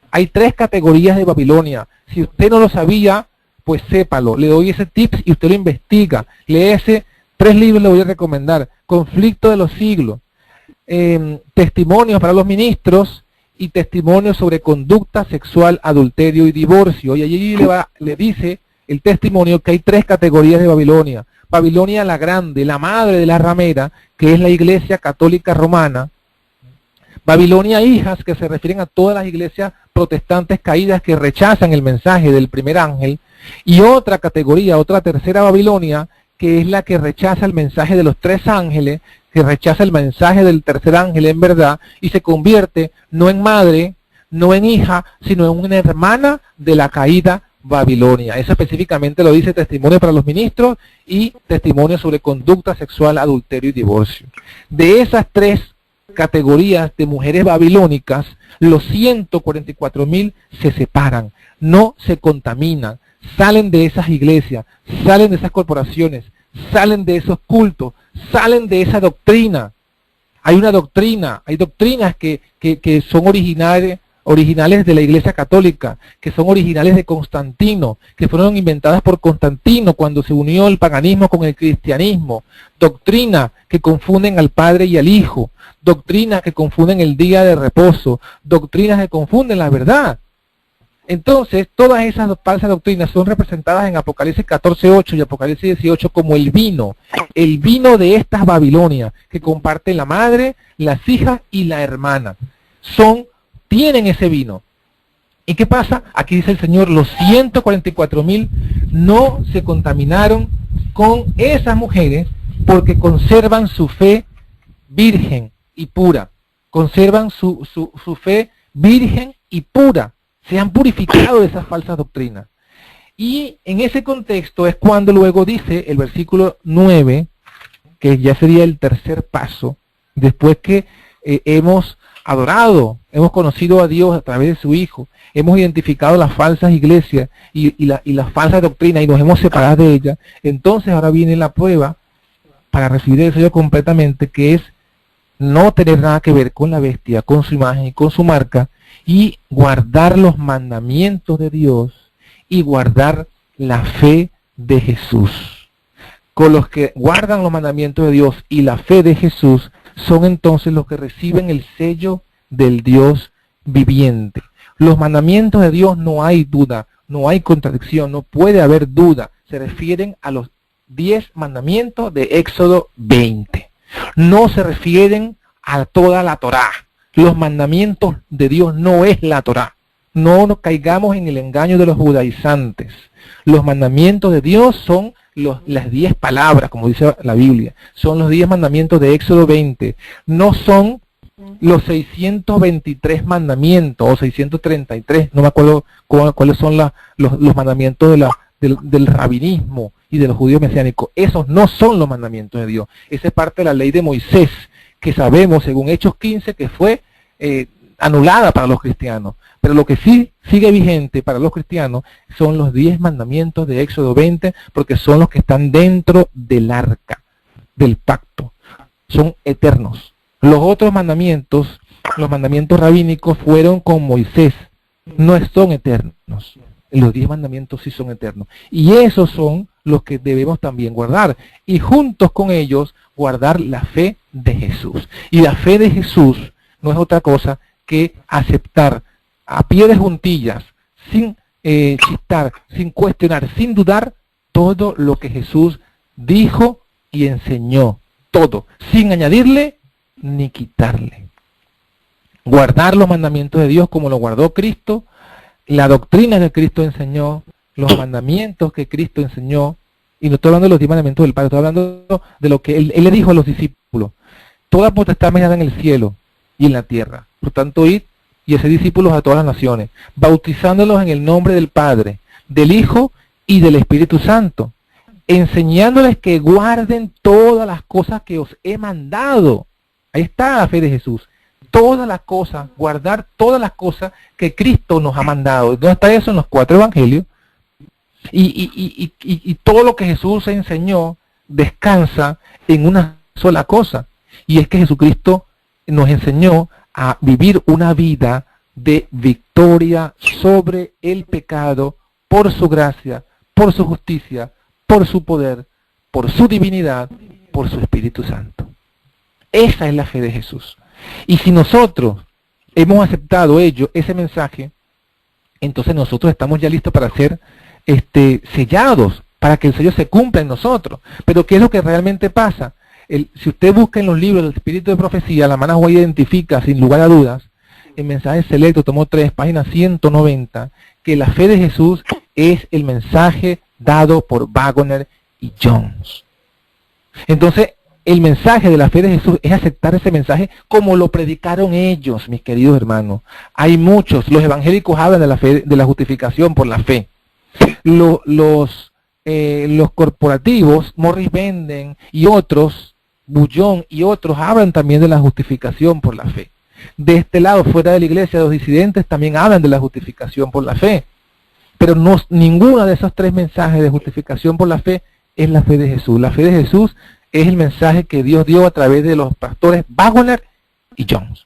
S3: Hay 3 categorías de Babilonia. Si usted no lo sabía, pues sépalo. Le doy ese tips y usted lo investiga. Léese 3 libros, le voy a recomendar. Conflicto de los siglos. Testimonios para los ministros y testimonios sobre conducta sexual, adulterio y divorcio. Y allí le dice el testimonio que hay 3 categorías de Babilonia. Babilonia la grande, la madre de la ramera, que es la iglesia católica romana. Babilonia hijas, que se refieren a todas las iglesias protestantes caídas que rechazan el mensaje del primer ángel. Y otra categoría, otra tercera Babilonia, que es la que rechaza el mensaje de los 3 ángeles, que rechaza el mensaje del tercer ángel en verdad, y se convierte no en madre, no en hija, sino en una hermana de la caída Babilonia. Eso específicamente lo dice Testimonio para los Ministros y Testimonio sobre Conducta Sexual, Adulterio y Divorcio. De esas 3 categorías de mujeres babilónicas, los 144.000 se separan, no se contaminan, salen de esas iglesias, salen de esas corporaciones, salen de esos cultos, salen de esa doctrina. Hay una doctrina, hay doctrinas que son originales de la Iglesia Católica, que son originales de Constantino, que fueron inventadas por Constantino cuando se unió el paganismo con el cristianismo. Doctrinas que confunden al Padre y al Hijo, doctrinas que confunden el día de reposo, doctrinas que confunden la verdad. Entonces, todas esas falsas doctrinas son representadas en Apocalipsis 14:8 y Apocalipsis 18 como el vino de estas Babilonias, que comparten la madre, las hijas y la hermana. Tienen ese vino. ¿Y qué pasa? Aquí dice el Señor, los 144.000 no se contaminaron con esas mujeres porque conservan su fe virgen y pura. Conservan su fe virgen y pura. Se han purificado de esas falsas doctrinas. Y en ese contexto es cuando luego dice el versículo 9, que ya sería el tercer paso, después que hemos adorado, hemos conocido a Dios a través de su Hijo, hemos identificado las falsas iglesias y las falsas doctrinas y nos hemos separado de ellas. Entonces ahora viene la prueba para recibir el sello completamente, que es no tener nada que ver con la bestia, con su imagen y con su marca, y guardar los mandamientos de Dios y guardar la fe de Jesús. Con los que guardan los mandamientos de Dios y la fe de Jesús son entonces los que reciben el sello del Dios viviente. Los mandamientos de Dios no hay duda, no hay contradicción, no puede haber duda. Se refieren a los 10 mandamientos de Éxodo 20. No se refieren a toda la Torá. Los mandamientos de Dios no es la Torá. No nos caigamos en el engaño de los judaizantes. Los mandamientos de Dios son las 10 palabras, como dice la Biblia. Son los 10 mandamientos de Éxodo 20. No son los 623 mandamientos o 633. No me acuerdo cuáles son los mandamientos del rabinismo y de los judíos mesiánicos. Esos no son los mandamientos de Dios. Esa es parte de la ley de Moisés, que sabemos, según Hechos 15, que fue anulada para los cristianos. Pero lo que sí sigue vigente para los cristianos son los 10 mandamientos de Éxodo 20, porque son los que están dentro del arca, del pacto. Son eternos. Los otros mandamientos, los mandamientos rabínicos, fueron con Moisés. No son eternos. Los 10 mandamientos sí son eternos. Y esos son los que debemos también guardar. Y juntos con ellos, guardar la fe de Jesús. Y la fe de Jesús no es otra cosa que aceptar a pie de juntillas, sin chistar, sin cuestionar, sin dudar, todo lo que Jesús dijo y enseñó. Todo, sin añadirle ni quitarle. Guardar los mandamientos de Dios como lo guardó Cristo, la doctrina que Cristo enseñó, los mandamientos que Cristo enseñó, y no estoy hablando de los 10 mandamientos del Padre, estoy hablando de lo que Él le dijo a los discípulos. Toda potestad me es dada en el cielo y en la tierra. Por tanto, id y haced discípulos a todas las naciones, bautizándolos en el nombre del Padre, del Hijo y del Espíritu Santo, enseñándoles que guarden todas las cosas que os he mandado. Ahí está la fe de Jesús. Todas las cosas, guardar todas las cosas que Cristo nos ha mandado. ¿Dónde está eso? En los 4 evangelios. Y todo lo que Jesús enseñó descansa en una sola cosa. Y es que Jesucristo nos enseñó a vivir una vida de victoria sobre el pecado por su gracia, por su justicia, por su poder, por su divinidad, por su Espíritu Santo. Esa es la fe de Jesús. Y si nosotros hemos aceptado ese mensaje, entonces nosotros estamos ya listos para ser sellados, para que el sello se cumpla en nosotros. Pero ¿qué es lo que realmente pasa? Si usted busca en los libros del Espíritu de Profecía, la hermana White identifica sin lugar a dudas, en Mensaje Selecto, tomo 3, página 190, que la fe de Jesús es el mensaje dado por Waggoner y Jones. Entonces, el mensaje de la fe de Jesús es aceptar ese mensaje como lo predicaron ellos, mis queridos hermanos. Hay muchos, los evangélicos hablan de la fe, de la justificación por la fe. Los corporativos, Morris Benden y otros, Bullón y otros, hablan también de la justificación por la fe. De este lado, fuera de la iglesia, los disidentes también hablan de la justificación por la fe. Pero ninguno de esos 3 mensajes de justificación por la fe es la fe de Jesús. La fe de Jesús es el mensaje que Dios dio a través de los pastores Waggoner y Jones.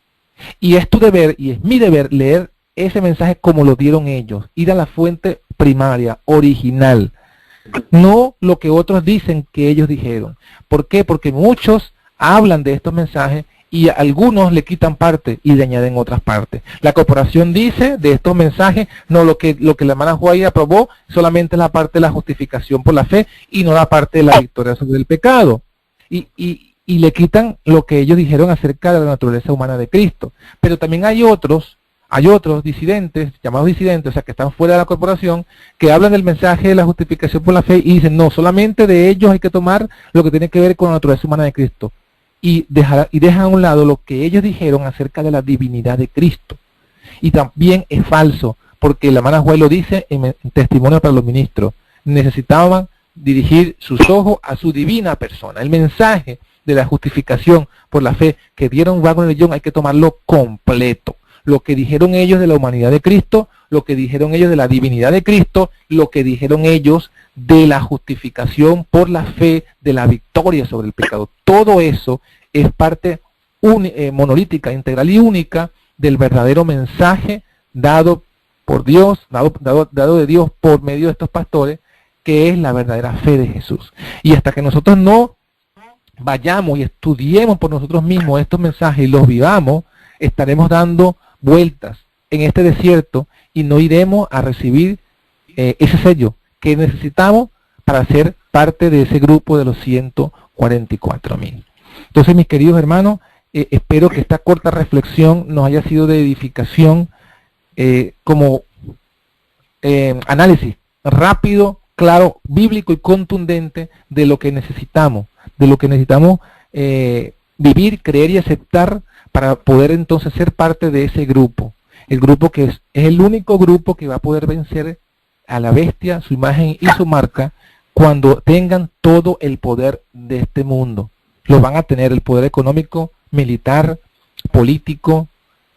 S3: Y es tu deber, y es mi deber, leer ese mensaje como lo dieron ellos. Ir a la fuente primaria, original. No lo que otros dicen que ellos dijeron. ¿Por qué? Porque muchos hablan de estos mensajes y algunos le quitan parte y le añaden otras partes. La corporación dice de estos mensajes, no, lo que la hermana White aprobó solamente es la parte de la justificación por la fe y no la parte de la victoria sobre el pecado. Y le quitan lo que ellos dijeron acerca de la naturaleza humana de Cristo. Pero también hay otros disidentes, llamados disidentes, o sea, que están fuera de la corporación, que hablan del mensaje de la justificación por la fe y dicen, no, solamente de ellos hay que tomar lo que tiene que ver con la naturaleza humana de Cristo. Y dejan a un lado lo que ellos dijeron acerca de la divinidad de Cristo. Y también es falso, porque la hermana White lo dice en Testimonio para los Ministros. Necesitaban dirigir sus ojos a su divina persona. El mensaje de la justificación por la fe que dieron Waggoner y Jones hay que tomarlo completo. Lo que dijeron ellos de la humanidad de Cristo, lo que dijeron ellos de la divinidad de Cristo, lo que dijeron ellos de la justificación por la fe, de la victoria sobre el pecado. Todo eso es parte monolítica, integral y única del verdadero mensaje dado por Dios, dado de Dios por medio de estos pastores, que es la verdadera fe de Jesús. Y hasta que nosotros no vayamos y estudiemos por nosotros mismos estos mensajes y los vivamos, estaremos dando vueltas en este desierto y no iremos a recibir ese sello que necesitamos para ser parte de ese grupo de los 144,000. Entonces, mis queridos hermanos, espero que esta corta reflexión nos haya sido de edificación como análisis rápido, claro, bíblico y contundente de lo que necesitamos, vivir, creer y aceptar para poder entonces ser parte de ese grupo. El grupo que es el único grupo que va a poder vencer a la bestia, su imagen y su marca, cuando tengan todo el poder de este mundo. Lo van a tener, el poder económico, militar, político,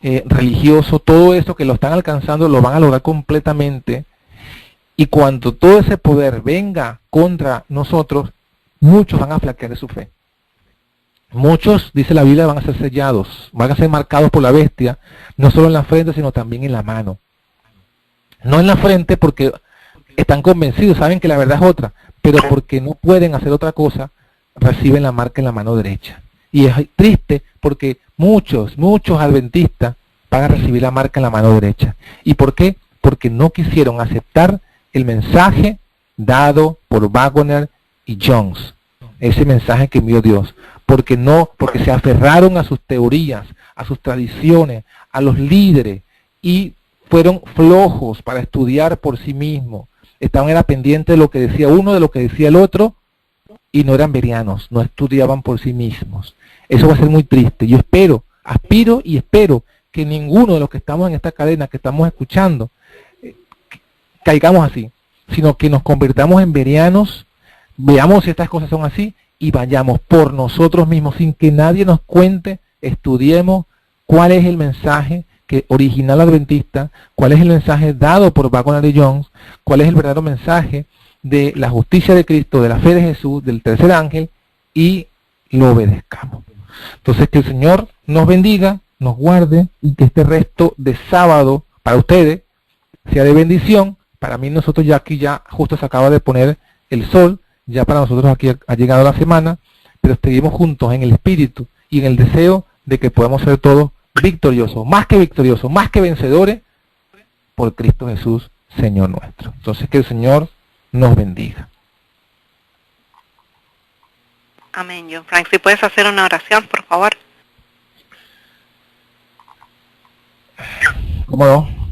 S3: religioso, todo eso que lo están alcanzando lo van a lograr completamente. Y cuando todo ese poder venga contra nosotros, muchos van a flaquear de su fe. Muchos, dice la Biblia, van a ser sellados, van a ser marcados por la bestia, no solo en la frente, sino también en la mano. No en la frente porque están convencidos, saben que la verdad es otra, pero porque no pueden hacer otra cosa, reciben la marca en la mano derecha. Y es triste porque muchos adventistas van a recibir la marca en la mano derecha. ¿Y por qué? Porque no quisieron aceptar el mensaje dado por Waggoner y Jones, ese mensaje que envió Dios, porque se aferraron a sus teorías, a sus tradiciones, a los líderes, y fueron flojos para estudiar por sí mismos. Era pendientes de lo que decía uno, de lo que decía el otro, y no eran bereanos, no estudiaban por sí mismos. Eso va a ser muy triste. Yo aspiro y espero que ninguno de los que estamos en esta cadena, que estamos escuchando, caigamos así, sino que nos convirtamos en bereanos, veamos si estas cosas son así y vayamos por nosotros mismos, sin que nadie nos cuente, estudiemos cuál es el mensaje original adventista, cuál es el mensaje dado por Waggoner y Jones, cuál es el verdadero mensaje de la justicia de Cristo, de la fe de Jesús, del tercer ángel, y lo obedezcamos. Entonces, que el Señor nos bendiga, nos guarde, y que este resto de sábado para ustedes sea de bendición. Para mí, nosotros aquí justo se acaba de poner el sol, ya para nosotros aquí ha llegado la semana, pero seguimos juntos en el espíritu y en el deseo de que podamos ser todos victoriosos, más que vencedores, por Cristo Jesús, Señor nuestro. Entonces, que el Señor nos bendiga.
S2: Amén. John Frank, si puedes hacer una oración, por favor.
S3: ¿Cómo no?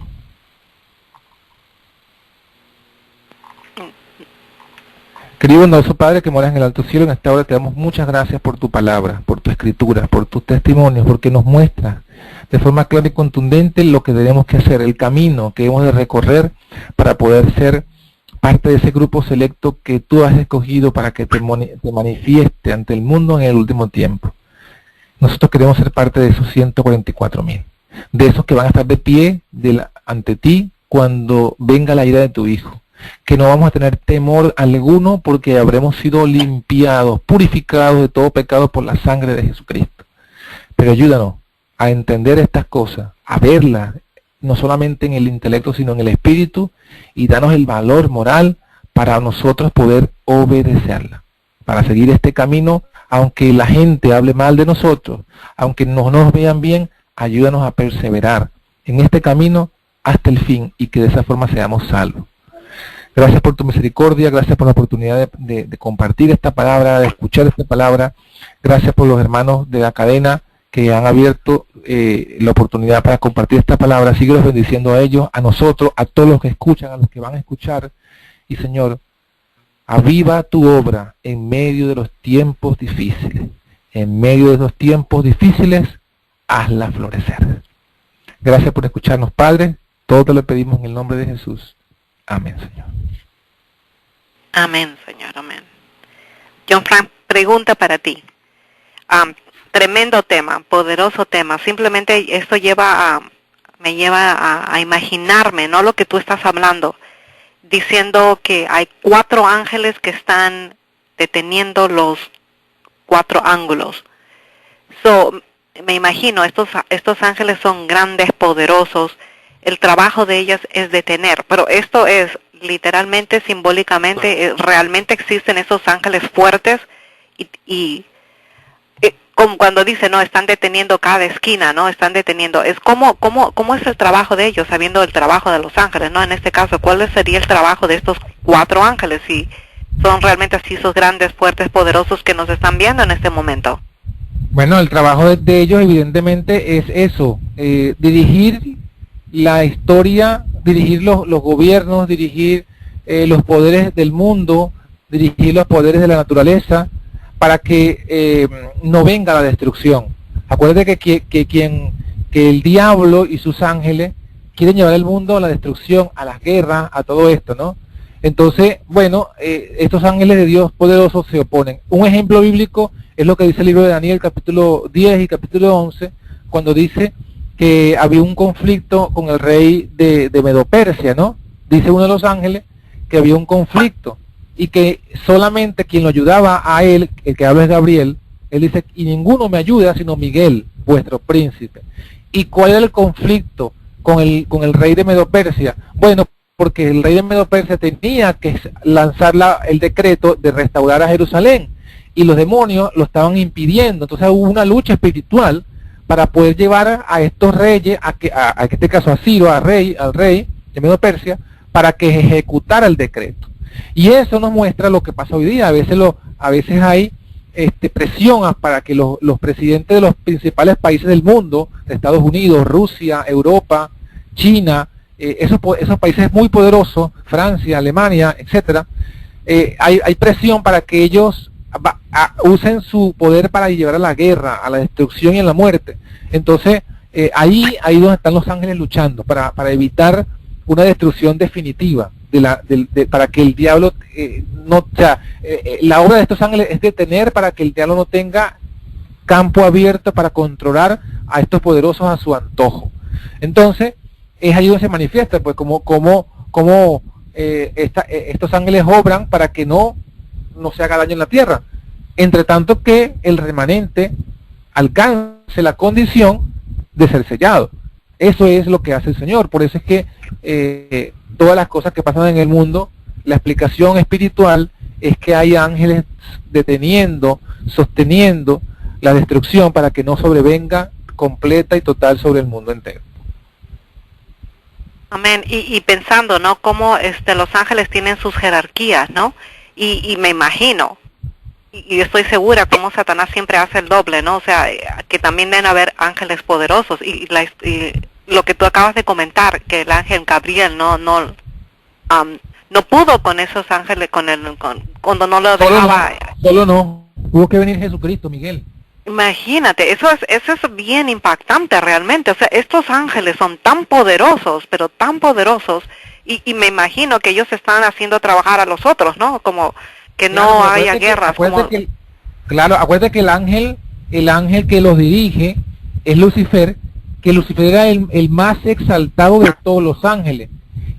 S3: Querido bondadoso Padre que moras en el alto cielo, en esta hora te damos muchas gracias por tu palabra, por tu escritura, por tus testimonios, porque nos muestras de forma clara y contundente lo que tenemos que hacer, el camino que hemos de recorrer para poder ser parte de ese grupo selecto que tú has escogido para que te manifieste ante el mundo en el último tiempo. Nosotros queremos ser parte de esos 144,000, de esos que van a estar de pie ante ti cuando venga la ira de tu Hijo, que no vamos a tener temor alguno porque habremos sido limpiados, purificados de todo pecado por la sangre de Jesucristo. Pero ayúdanos a entender estas cosas, a verlas, no solamente en el intelecto, sino en el espíritu, y danos el valor moral para nosotros poder obedecerla, para seguir este camino, aunque la gente hable mal de nosotros, aunque no nos vean bien, ayúdanos a perseverar en este camino hasta el fin, y que de esa forma seamos salvos. Gracias por tu misericordia, gracias por la oportunidad de compartir esta palabra, de escuchar esta palabra. Gracias por los hermanos de la cadena que han abierto la oportunidad para compartir esta palabra. Síguelos bendiciendo a ellos, a nosotros, a todos los que escuchan, a los que van a escuchar. Y Señor, aviva tu obra en medio de los tiempos difíciles. En medio de esos tiempos difíciles, hazla florecer. Gracias por escucharnos, Padre. Todo te lo pedimos en el nombre de Jesús. Amén, Señor.
S2: Amén, Señor, amén. John Frank, pregunta para ti. Tremendo tema, poderoso tema. Simplemente esto me lleva a imaginarme, ¿no? Lo que tú estás hablando, diciendo que hay 4 ángeles que están deteniendo los 4 ángulos. Me imagino, estos ángeles son grandes, poderosos. El trabajo de ellas es detener, pero esto es literalmente, simbólicamente, realmente existen esos ángeles fuertes y como cuando dice, no, están deteniendo cada esquina, no, están deteniendo, es ¿cómo es el trabajo de ellos, sabiendo el trabajo de los ángeles, no? En este caso, ¿cuál sería el trabajo de estos 4 ángeles si son realmente así esos grandes, fuertes, poderosos que nos están viendo en este momento?
S3: Bueno, el trabajo de ellos evidentemente es eso, dirigir la historia, dirigir los gobiernos, dirigir los poderes del mundo, dirigir los poderes de la naturaleza, para que no venga la destrucción. Acuérdate que el diablo y sus ángeles quieren llevar el mundo a la destrucción, a las guerras, a todo esto, ¿no? Entonces, bueno, estos ángeles de Dios poderosos se oponen. Un ejemplo bíblico es lo que dice el libro de Daniel, capítulo 10 y capítulo 11, cuando dice que había un conflicto con el rey de Medo-Persia, ¿no? Dice uno de los ángeles que había un conflicto y que solamente quien lo ayudaba a él, el que habla es Gabriel, él dice, y ninguno me ayuda sino Miguel, vuestro príncipe. ¿Y cuál era el conflicto con el rey de Medo-Persia? Bueno, porque el rey de Medo-Persia tenía que lanzar el decreto de restaurar a Jerusalén, y los demonios lo estaban impidiendo. Entonces hubo una lucha espiritual para poder llevar a estos reyes, en este caso a Ciro, al rey de Medo-Persia, para que ejecutara el decreto. Y eso nos muestra lo que pasa hoy día. A veces hay presión para que los presidentes de los principales países del mundo, de Estados Unidos, Rusia, Europa, China, esos países muy poderosos, Francia, Alemania, etcétera, hay presión para que ellos usen su poder para llevar a la guerra, a la destrucción y a la muerte. Entonces, ahí donde están los ángeles luchando, para evitar una destrucción definitiva, para que el diablo la obra de estos ángeles es detener para que el diablo no tenga campo abierto para controlar a estos poderosos a su antojo. Entonces, es ahí donde se manifiesta, pues, estos ángeles obran para que no se haga daño en la tierra, entre tanto que el remanente alcance la condición de ser sellado. Eso es lo que hace el Señor. Por eso es que todas las cosas que pasan en el mundo, la explicación espiritual es que hay ángeles deteniendo, sosteniendo la destrucción para que no sobrevenga completa y total sobre el mundo entero.
S2: Amén. Y pensando, ¿no? Cómo los ángeles tienen sus jerarquías, ¿no? Y me imagino, y estoy segura cómo Satanás siempre hace el doble, ¿no? O sea, que también deben haber ángeles poderosos. Y lo que tú acabas de comentar, que el ángel Gabriel no pudo con esos ángeles, cuando no lo dejaba.
S3: Solo no. Tuvo que venir Jesucristo, Miguel.
S2: Imagínate, eso es bien impactante realmente. O sea, estos ángeles son tan poderosos, pero tan poderosos, y me imagino que ellos están haciendo trabajar a los otros, ¿no? Como que no haya guerras.
S3: Acuérdate que el ángel que los dirige es Lucifer, que Lucifer era el más exaltado de todos los ángeles.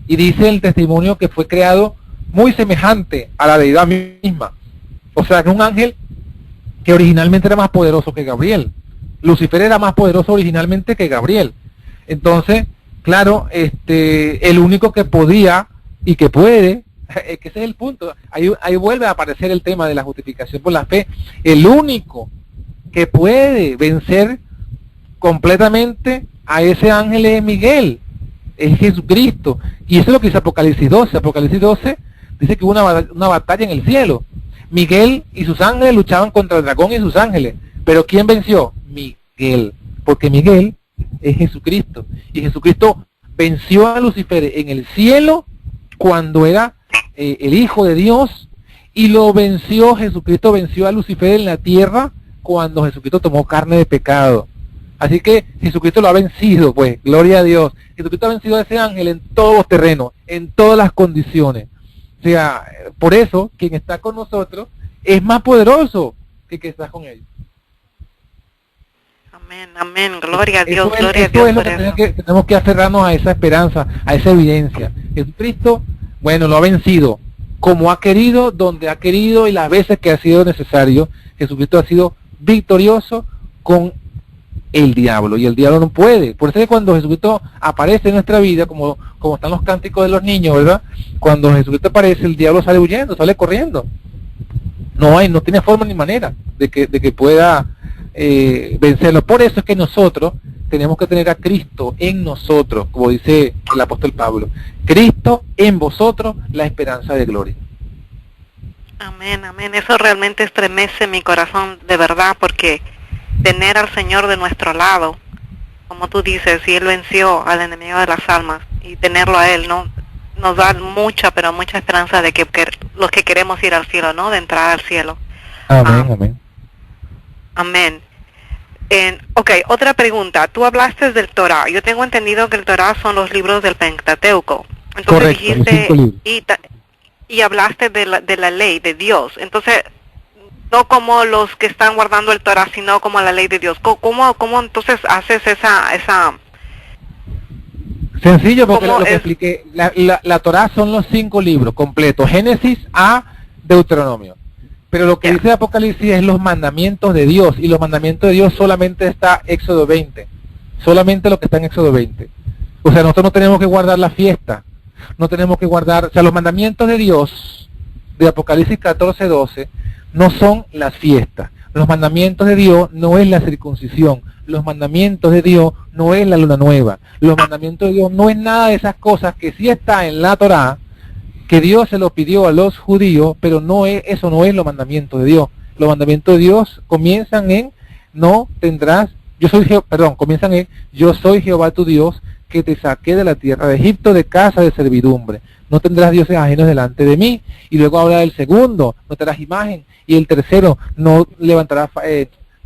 S3: Y dice el testimonio que fue creado muy semejante a la deidad misma. O sea, que un ángel que originalmente era más poderoso que Gabriel. Lucifer era más poderoso originalmente que Gabriel. Entonces, claro, el único que podía y que puede, que ese es el punto, ahí vuelve a aparecer el tema de la justificación por la fe. El único que puede vencer completamente a ese ángel es Miguel, es Jesucristo. Y eso es lo que dice Apocalipsis 12. Apocalipsis 12 dice que hubo una batalla en el cielo. Miguel y sus ángeles luchaban contra el dragón y sus ángeles. Pero ¿quién venció? Miguel. Porque Miguel es Jesucristo. Y Jesucristo venció a Lucifer en el cielo cuando era el Hijo de Dios. Y Jesucristo venció a Lucifer en la tierra cuando Jesucristo tomó carne de pecado. Así que Jesucristo lo ha vencido, pues, gloria a Dios. Jesucristo ha vencido a ese ángel en todos los terrenos, en todas las condiciones. O sea, por eso, quien está con nosotros es más poderoso que quien está con ellos.
S2: Amén, amén, gloria a Dios,
S3: Eso es lo que tenemos que aferrarnos a esa esperanza, a esa evidencia. Jesucristo, bueno, lo ha vencido, como ha querido, donde ha querido y las veces que ha sido necesario. Jesucristo ha sido victorioso con el diablo, y el diablo no puede. Por eso es que cuando Jesucristo aparece en nuestra vida, como están los cánticos de los niños, ¿verdad? Cuando Jesucristo aparece, el diablo sale huyendo, sale corriendo. No tiene forma ni manera de que pueda vencerlo. Por eso es que nosotros tenemos que tener a Cristo en nosotros, como dice el apóstol Pablo. Cristo en vosotros, la esperanza de gloria.
S2: Amén, amén. Eso realmente estremece mi corazón de verdad, porque tener al Señor de nuestro lado, como tú dices, si Él venció al enemigo de las almas, y tenerlo a Él, ¿no? Nos da mucha, pero mucha esperanza de que los que queremos ir al cielo, ¿no? De entrar al cielo.
S3: Amén, amén.
S2: Amén. Ok, otra pregunta. Tú hablaste del Torah. Yo tengo entendido que el Torah son los libros del Pentateuco. Entonces
S3: correcto,
S2: dijiste, y hablaste de la ley de Dios. Entonces, no como los que están guardando el Torah, sino como la ley de Dios. ¿Cómo entonces haces esa
S3: Sencillo, porque
S2: ¿cómo
S3: lo que
S2: es?
S3: expliqué, la Torah son los 5 libros completos, Génesis a Deuteronomio. Pero lo que
S2: Ya.
S3: dice Apocalipsis es los mandamientos de Dios, y los mandamientos de Dios solamente está Éxodo 20. Solamente lo que está en Éxodo 20. O sea, nosotros no tenemos que guardar la fiesta, no tenemos que guardar, o sea, los mandamientos de Dios, de Apocalipsis 14, 12, no son las fiestas. Los mandamientos de Dios no es la circuncisión. Los mandamientos de Dios no es la luna nueva. Los mandamientos de Dios no es nada de esas cosas que sí está en la Torá, que Dios se lo pidió a los judíos, pero no es, eso no es los mandamientos de Dios. Los mandamientos de Dios comienzan en no tendrás, comienzan en yo soy Jehová tu Dios, que te saqué de la tierra de Egipto, de casa de servidumbre. No tendrás dioses ajenos delante de mí. Y luego habla del segundo, no te harás imagen. Y el tercero, no levantarás,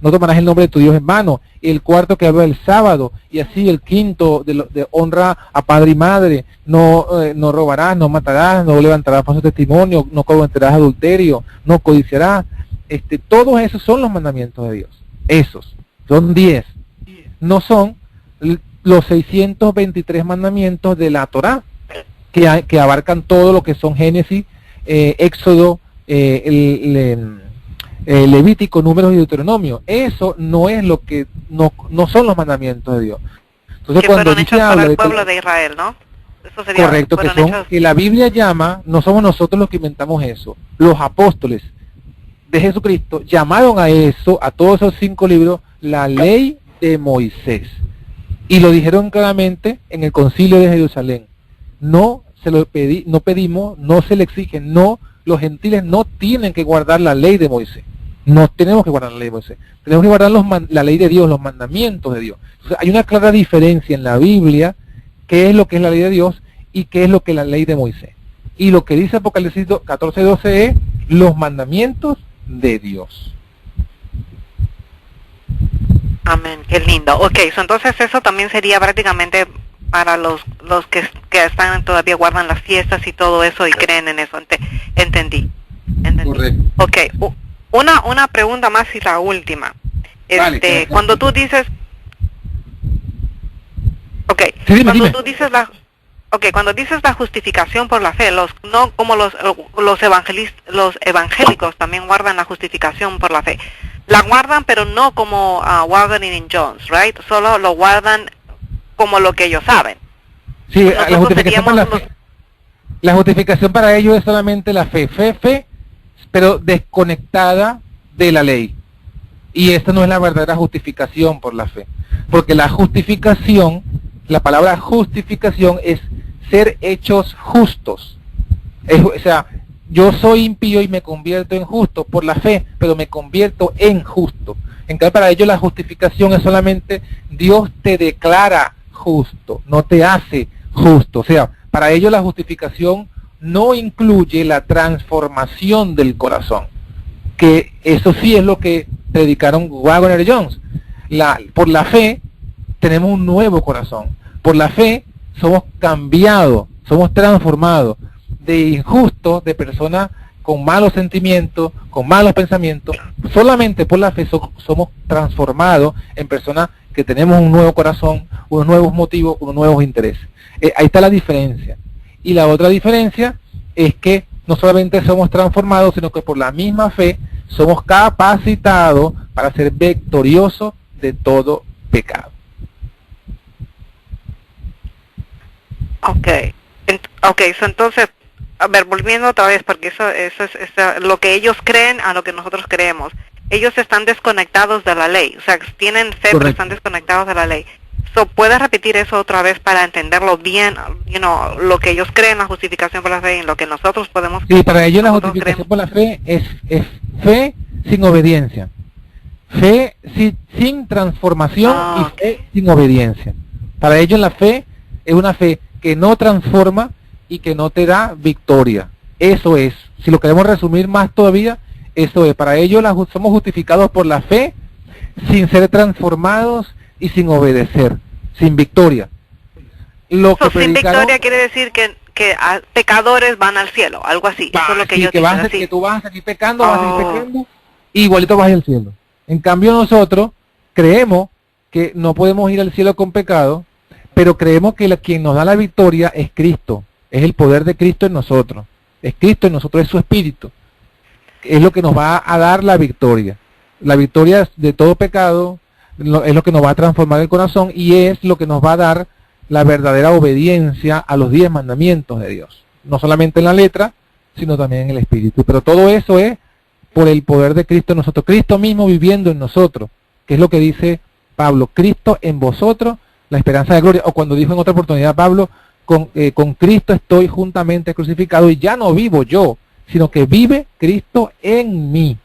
S3: no tomarás el nombre de tu Dios en vano. Y el cuarto que habla del sábado. Y así el quinto, de honra a padre y madre. No robarás, no matarás, no levantarás falso testimonio, no cometerás adulterio, no codiciarás. Todos esos son los mandamientos de Dios. Esos, son 10. No son los 623 mandamientos de la Torá, que abarcan todo lo que son Génesis, Éxodo, Levítico, Números y Deuteronomio. Eso no es lo que, no son los mandamientos de Dios. Entonces,
S2: que
S3: cuando
S2: fueron
S3: dice,
S2: hechos para
S3: habla
S2: el
S3: de
S2: pueblo de Israel, ¿no? Eso sería,
S3: correcto, que
S2: fueron
S3: son,
S2: hechos-
S3: que la Biblia llama, no somos nosotros los que inventamos eso. Los apóstoles de Jesucristo llamaron a eso, a todos esos 5 libros, la ley de Moisés. Y lo dijeron claramente en el concilio de Jerusalén. No se lo no pedimos, no se le exige, no, los gentiles no tienen que guardar la ley de Moisés. No tenemos que guardar la ley de Moisés. Tenemos que guardar la ley de Dios, los mandamientos de Dios. Entonces, hay una clara diferencia en la Biblia, qué es lo que es la ley de Dios y qué es lo que es la ley de Moisés. Y lo que dice Apocalipsis 14, 12 es los mandamientos de Dios.
S2: Amén, qué lindo. Ok, entonces eso también sería prácticamente para los que están todavía guardan las fiestas y todo eso y creen en eso. Entendí.
S3: Correcto.
S2: Ok, una pregunta más y la última.
S3: Vale, claro.
S2: Cuando tú dices, ok,
S3: Sí, dime,
S2: cuando
S3: dime.
S2: tú dices cuando dices la justificación por la fe, no como los evangélicos también guardan la justificación por la fe. La guardan, pero no como Wagner y Jones, right? Solo lo guardan como lo que ellos saben.
S3: Sí,
S2: Nosotros
S3: la justificación para la
S2: seríamos
S3: fe. La justificación para ellos es solamente la fe, pero desconectada de la ley. Y esta no es la verdadera justificación por la fe. Porque la justificación, la palabra justificación es ser hechos justos. O sea, yo soy impío y me convierto en justo por la fe, pero me convierto en justo. En cambio, para ellos la justificación es solamente Dios te declara justo, no te hace justo. O sea, para ellos la justificación no incluye la transformación del corazón, que eso sí es lo que predicaron Wagner y Jones. Por la fe tenemos un nuevo corazón, por la fe somos cambiados, somos transformados de injustos, de personas con malos sentimientos, con malos pensamientos. Solamente por la fe somos transformados en personas que tenemos un nuevo corazón, unos nuevos motivos, unos nuevos intereses. Ahí está la diferencia. Y la otra diferencia es que no solamente somos transformados, sino que por la misma fe somos capacitados para ser victoriosos de todo pecado.
S2: Entonces, a ver, volviendo otra vez, porque eso es lo que ellos creen a lo que nosotros creemos. Ellos están desconectados de la ley, o sea, tienen fe, pero están desconectados de la ley. ¿Puedes repetir eso otra vez para entenderlo bien, lo que ellos creen, la justificación por la fe y lo que nosotros podemos...
S3: Sí, para ellos la justificación por la fe es fe sin obediencia. Fe sin transformación y fe sin obediencia. Para ellos la fe es una fe que no transforma y que no te da victoria. Eso es, si lo queremos resumir más todavía, eso es, para ellos somos justificados por la fe sin ser transformados y sin obedecer, sin victoria.
S2: Sin victoria quiere decir que que pecadores van al cielo, algo así. Eso es lo que
S3: sí,
S2: yo
S3: que,
S2: quisiera decir.
S3: que tú vas a seguir pecando, vas a seguir pecando, y igualito vas al cielo. En cambio nosotros creemos que no podemos ir al cielo con pecado, pero creemos que quien nos da la victoria es Cristo, es el poder de Cristo en nosotros, es Cristo en nosotros, es su Espíritu, es lo que nos va a dar la victoria de todo pecado, es lo que nos va a transformar el corazón y es lo que nos va a dar la verdadera obediencia a los 10 mandamientos de Dios, no solamente en la letra, sino también en el Espíritu. Pero todo eso es por el poder de Cristo en nosotros, Cristo mismo viviendo en nosotros, que es lo que dice Pablo, Cristo en vosotros, la esperanza de gloria, o cuando dijo en otra oportunidad Pablo, con Cristo estoy juntamente crucificado y ya no vivo yo, sino que vive Cristo en mí.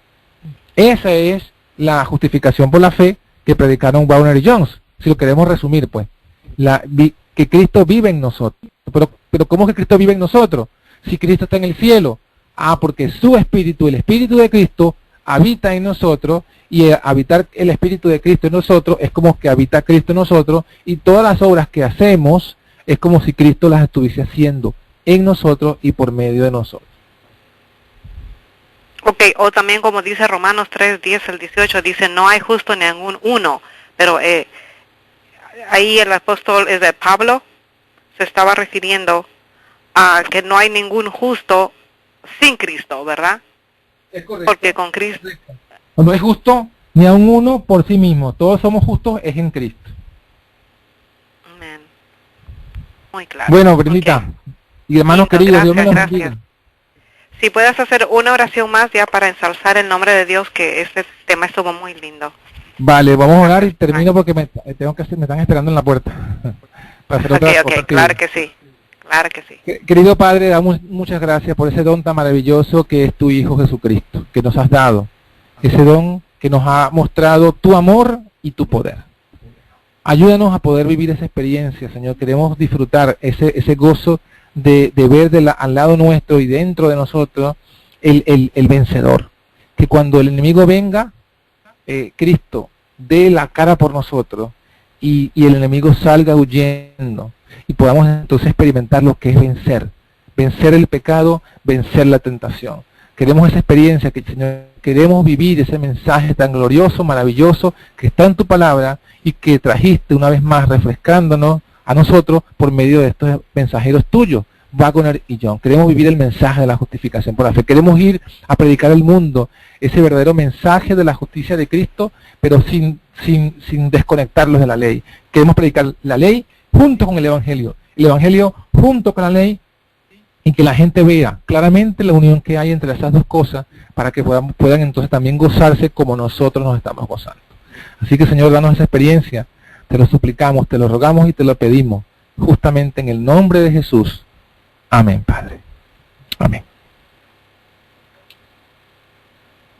S3: Esa es la justificación por la fe que predicaron Bauner y Jones, si lo queremos resumir, pues, que Cristo vive en nosotros. Pero ¿cómo que Cristo vive en nosotros? Si Cristo está en el cielo. Porque su Espíritu, el Espíritu de Cristo, habita en nosotros, y habitar el Espíritu de Cristo en nosotros es como que habita Cristo en nosotros, y todas las obras que hacemos es como si Cristo las estuviese haciendo en nosotros y por medio de nosotros.
S2: Ok, o también como dice Romanos 3:10 al 18, dice, no hay justo ni ningún uno, pero ahí el apóstol es de Pablo, se estaba refiriendo a que no hay ningún justo sin Cristo, ¿verdad?
S3: Es correcto.
S2: Porque con Cristo...
S3: No es justo ni a un uno por sí mismo, todos somos justos es en Cristo.
S2: Amén. Muy claro.
S3: Bueno, Brendita,
S2: Okay.
S3: y hermanos
S2: Lindo,
S3: queridos, Dios me los
S2: gracias.
S3: bendiga.
S2: Si puedes hacer una oración más ya para ensalzar el nombre de Dios, que este tema estuvo muy lindo.
S3: Vale, vamos a orar y termino porque me están esperando en la puerta. Para hacer otra cosa.
S2: Claro que sí. Claro que sí.
S3: Querido Padre, damos muchas gracias por ese don tan maravilloso que es tu Hijo Jesucristo, que nos has dado. Ese don que nos ha mostrado tu amor y tu poder. Ayúdanos a poder vivir esa experiencia, Señor. Queremos disfrutar ese gozo de ver al lado nuestro y dentro de nosotros el vencedor. Que cuando el enemigo venga, Cristo dé la cara por nosotros y el enemigo salga huyendo. Y podamos entonces experimentar lo que es vencer el pecado, vencer la tentación. Queremos esa experiencia, Señor, queremos vivir ese mensaje tan glorioso, maravilloso, que está en tu palabra y que trajiste una vez más refrescándonos a nosotros por medio de estos mensajeros tuyos, Wagner y John. Queremos vivir el mensaje de la justificación por la fe. Queremos ir a predicar al mundo ese verdadero mensaje de la justicia de Cristo, pero sin desconectarlos de la ley. Queremos predicar la ley junto con el Evangelio junto con la ley, y que la gente vea claramente la unión que hay entre esas dos cosas, para que puedan entonces también gozarse como nosotros nos estamos gozando. Así que, Señor, danos esa experiencia, te lo suplicamos, te lo rogamos y te lo pedimos, justamente en el nombre de Jesús. Amén, Padre. Amén.